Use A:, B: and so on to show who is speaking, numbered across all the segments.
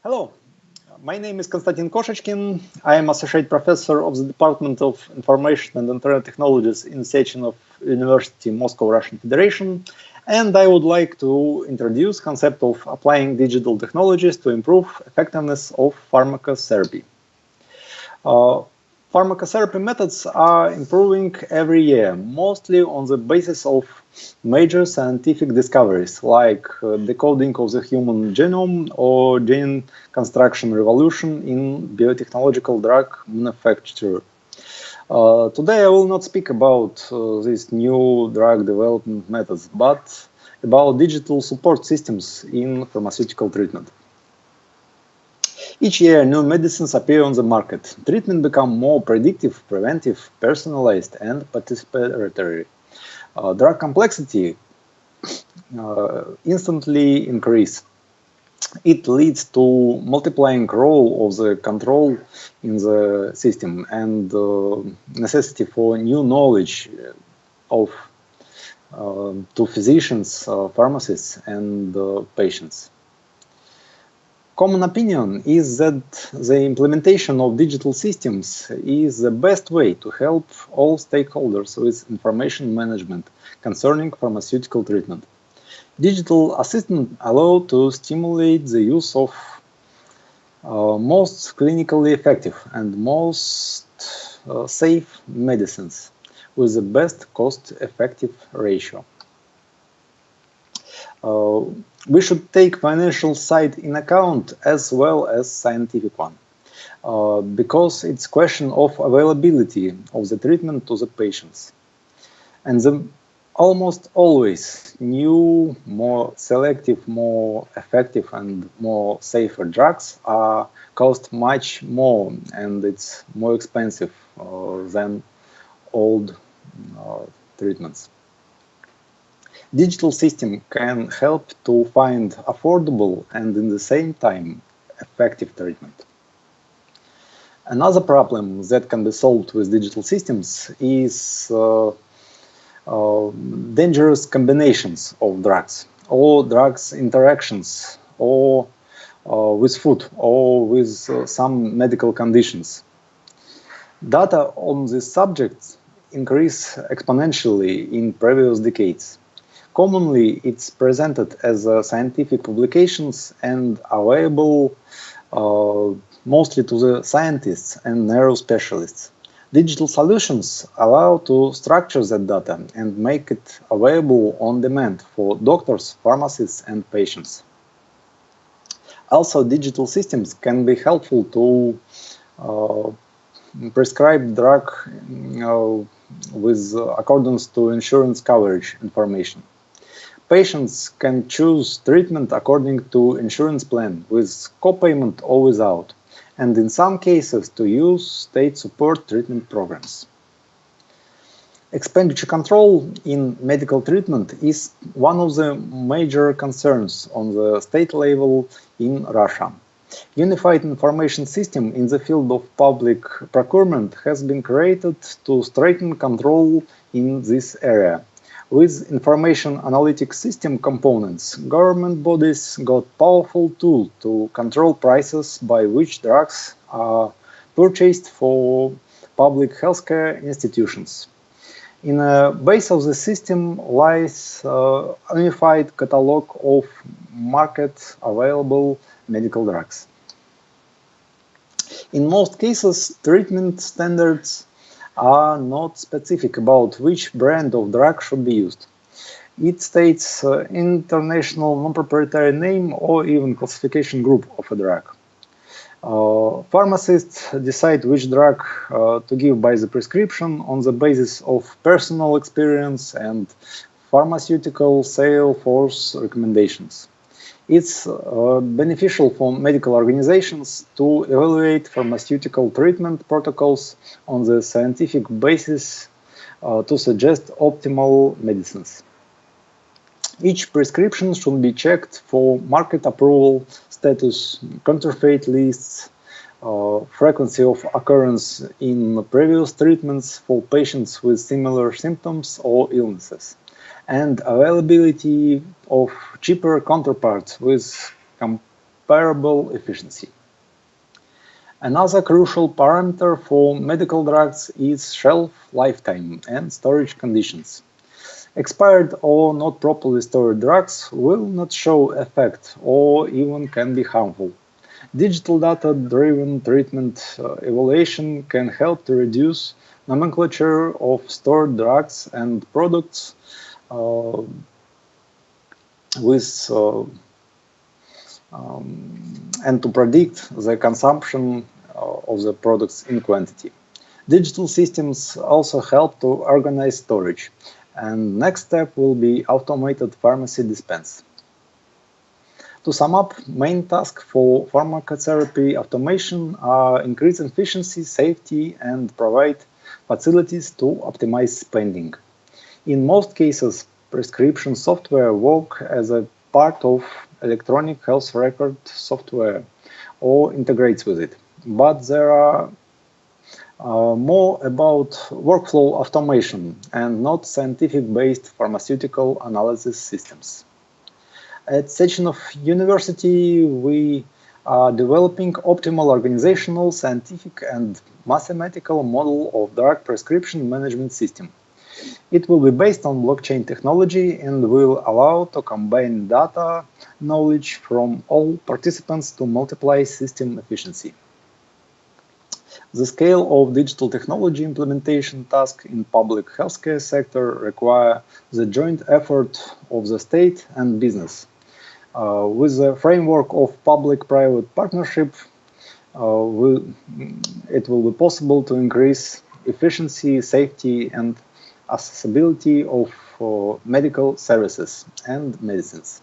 A: Hello, my name is Konstantin Koshechkin. I am Associate Professor of the Department of Information and Internet Technologies in Sechenov University, Moscow, Russian Federation. And I would like to introduce the concept of applying digital technologies to improve effectiveness of pharmacotherapy. Pharmacotherapy methods are improving every year, mostly on the basis of major scientific discoveries like decoding of the human genome or gene construction revolution in biotechnological drug manufacture. Today I will not speak about these new drug development methods, but about digital support systems in pharmaceutical treatment. Each year, new medicines appear on the market. Treatment becomes more predictive, preventive, personalized, and participatory. Drug complexity instantly increases. It leads to multiplying role of the control in the system and necessity for new knowledge of to physicians, pharmacists, and patients. Common opinion is that the implementation of digital systems is the best way to help all stakeholders with information management concerning pharmaceutical treatment. Digital assistants allow to stimulate the use of most clinically effective and most safe medicines with the best cost-effective ratio. We should take financial side in account as well as scientific one, because it's question of availability of the treatment to the patients. And almost always new, more selective, more effective and more safer drugs are cost much more and it's more expensive than old treatments. Digital system can help to find affordable and in the same time effective treatment. Another problem that can be solved with digital systems is dangerous combinations of drugs or drugs interactions or with food or with some medical conditions. Data on these subjects increase exponentially in previous decades. Commonly, it's presented as scientific publications and available mostly to the scientists and neurospecialists. Digital solutions allow to structure that data and make it available on demand for doctors, pharmacists, and patients. Also, digital systems can be helpful to prescribe drug with accordance to insurance coverage information. Patients can choose treatment according to insurance plan with co-payment or without, and in some cases to use state support treatment programs. Expenditure control in medical treatment is one of the major concerns on the state level in Russia. Unified information system in the field of public procurement has been created to strengthen control in this area. With information analytics system components, government bodies got powerful tool to control prices by which drugs are purchased for public healthcare institutions. In the base of the system lies a unified catalog of market available medical drugs. In most cases, treatment standards are not specific about which brand of drug should be used. It states international non-proprietary name or even classification group of a drug. Pharmacists decide which drug to give by the prescription on the basis of personal experience and pharmaceutical sales force recommendations. It's beneficial for medical organizations to evaluate pharmaceutical treatment protocols on the scientific basis to suggest optimal medicines. Each prescription should be checked for market approval status, counterfeit lists, frequency of occurrence in previous treatments for patients with similar symptoms or illnesses, and availability of cheaper counterparts with comparable efficiency. Another crucial parameter for medical drugs is shelf lifetime and storage conditions. Expired or not properly stored drugs will not show effect or even can be harmful. Digital data-driven treatment evaluation can help to reduce nomenclature of stored drugs and products and to predict the consumption of the products in quantity. Digital systems also help to organize storage, and next step will be automated pharmacy dispense. To sum up, main tasks for pharmacotherapy automation are increase efficiency, safety, and provide facilities to optimize spending. In most cases, prescription software work as a part of electronic health record software or integrates with it. But there are more about workflow automation and not scientific-based pharmaceutical analysis systems. At Sechenov University, we are developing optimal organizational, scientific, and mathematical model of drug prescription management system. It will be based on blockchain technology and will allow to combine data knowledge from all participants to multiply system efficiency. The scale of digital technology implementation tasks in public healthcare sector require the joint effort of the state and business. With the framework of public-private partnership, it will be possible to increase efficiency, safety, and accessibility of medical services and medicines.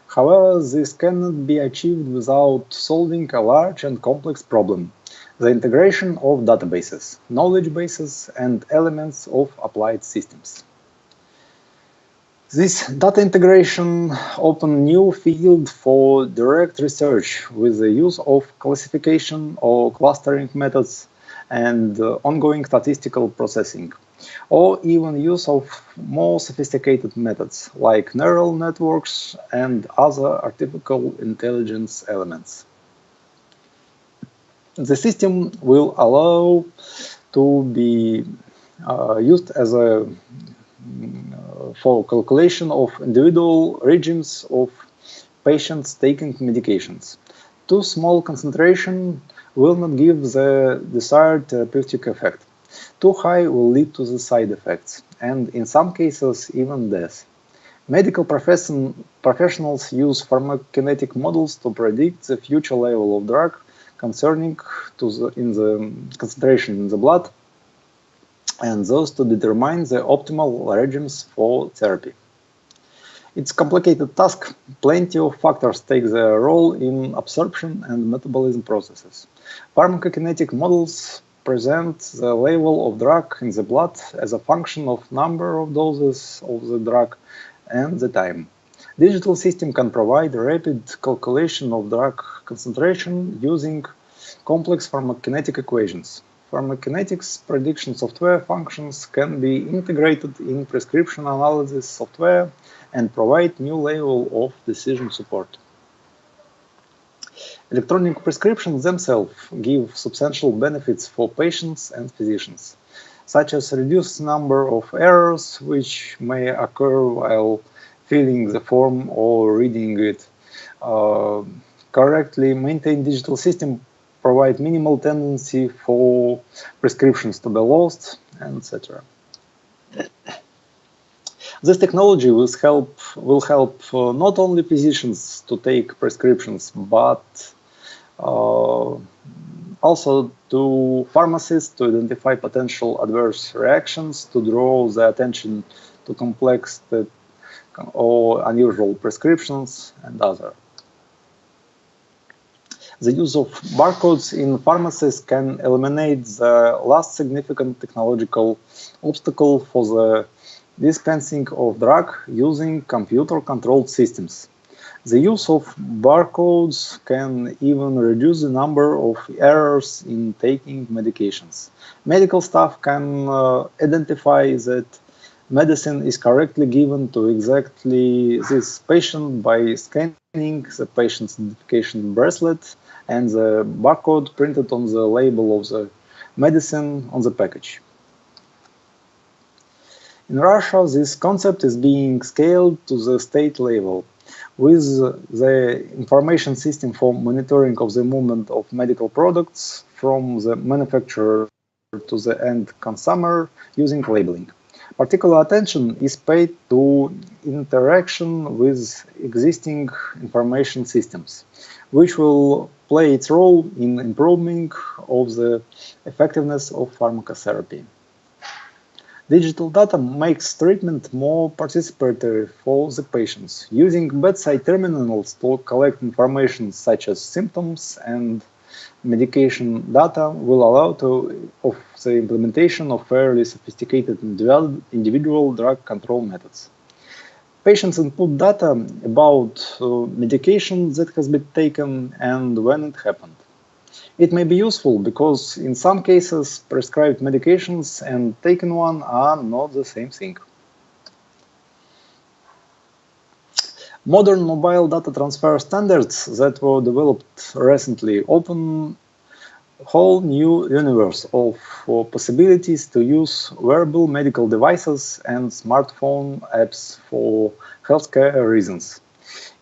A: However, this cannot be achieved without solving a large and complex problem: the integration of databases, knowledge bases, and elements of applied systems. This data integration opens new field for direct research with the use of classification or clustering methods and ongoing statistical processing, or even use of more sophisticated methods like neural networks and other artificial intelligence elements. The system will allow to be used as a for calculation of individual regimes of patients taking medications. Too small concentration will not give the desired therapeutic effect. Too high will lead to the side effects, and in some cases even death. Medical professionals use pharmacokinetic models to predict the future level of drug concerning in the concentration in the blood, and those to determine the optimal regimes for therapy. It's a complicated task. Plenty of factors take their role in absorption and metabolism processes. Pharmacokinetic models present the level of drug in the blood as a function of number of doses of the drug and the time. Digital system can provide rapid calculation of drug concentration using complex pharmacokinetic equations. Pharmacokinetics prediction software functions can be integrated in prescription analysis software and provide new level of decision support. Electronic prescriptions themselves give substantial benefits for patients and physicians, such as reduced number of errors which may occur while filling the form or reading it. Correctly maintained digital system provide minimal tendency for prescriptions to be lost, etc. This technology will help not only physicians to take prescriptions, but also to pharmacists to identify potential adverse reactions, to draw the attention to complex or unusual prescriptions, and other. The use of barcodes in pharmacies can eliminate the last significant technological obstacle for the dispensing of drug using computer-controlled systems. The use of barcodes can even reduce the number of errors in taking medications. Medical staff can identify that medicine is correctly given to exactly this patient by scanning the patient's identification bracelet and the barcode printed on the label of the medicine on the package. In Russia, this concept is being scaled to the state level, with the information system for monitoring of the movement of medical products from the manufacturer to the end consumer using labeling. Particular attention is paid to interaction with existing information systems, which will play its role in improving of the effectiveness of pharmacotherapy. Digital data makes treatment more participatory for the patients. Using bedside terminals to collect information such as symptoms and medication data will allow of the implementation of fairly sophisticated individual drug control methods. Patients input data about medication that has been taken and when it happened. It may be useful because in some cases prescribed medications and taken one are not the same thing. Modern mobile data transfer standards that were developed recently open a whole new universe of possibilities to use wearable medical devices and smartphone apps for healthcare reasons.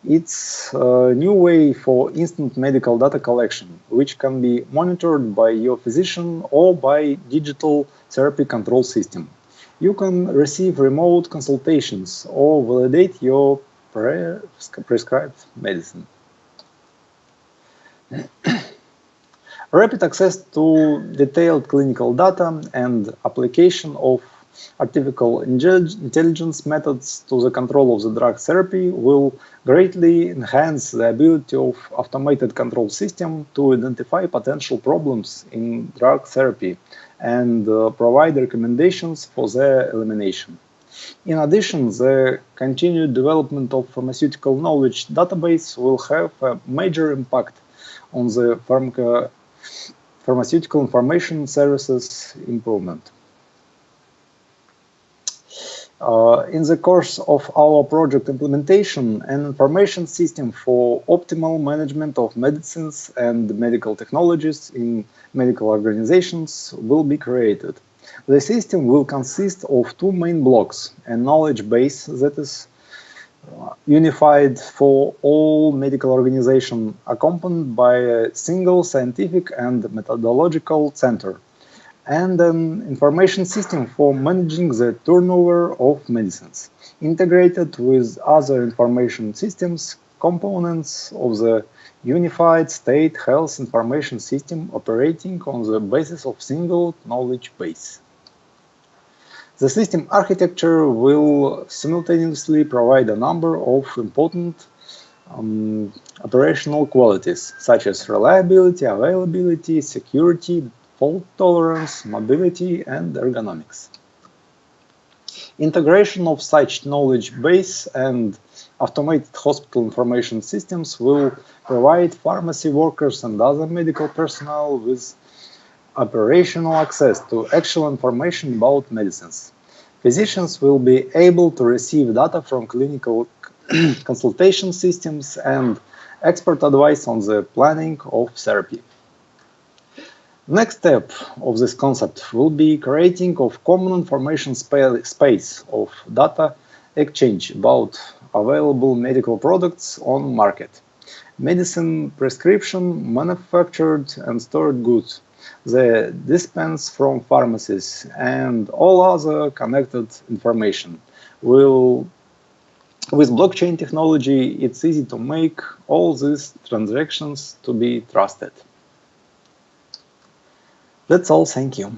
A: It's a new way for instant medical data collection, which can be monitored by your physician or by digital therapy control system. You can receive remote consultations or validate your prescribed medicine. Rapid access to detailed clinical data and application of artificial intelligence methods to the control of the drug therapy will greatly enhance the ability of automated control system to identify potential problems in drug therapy and provide recommendations for their elimination. In addition, the continued development of pharmaceutical knowledge database will have a major impact on the pharmaceutical information services improvement. In the course of our project implementation, an information system for optimal management of medicines and medical technologies in medical organizations will be created. The system will consist of two main blocks: a knowledge base that is unified for all medical organizations, accompanied by a single scientific and methodological center, and an information system for managing the turnover of medicines, integrated with other information systems, components of the unified state health information system operating on the basis of single knowledge base. The system architecture will simultaneously provide a number of important operational qualities, such as reliability, availability, security, fault tolerance, mobility, and ergonomics. Integration of such knowledge base and automated hospital information systems will provide pharmacy workers and other medical personnel with operational access to actual information about medicines. Physicians will be able to receive data from clinical consultation systems and expert advice on the planning of therapy. Next step of this concept will be creating of common information space of data exchange about available medical products on market, medicine prescription, manufactured and stored goods, the dispense from pharmacies, and all other connected information. With blockchain technology, it's easy to make all these transactions to be trusted. That's all, thank you.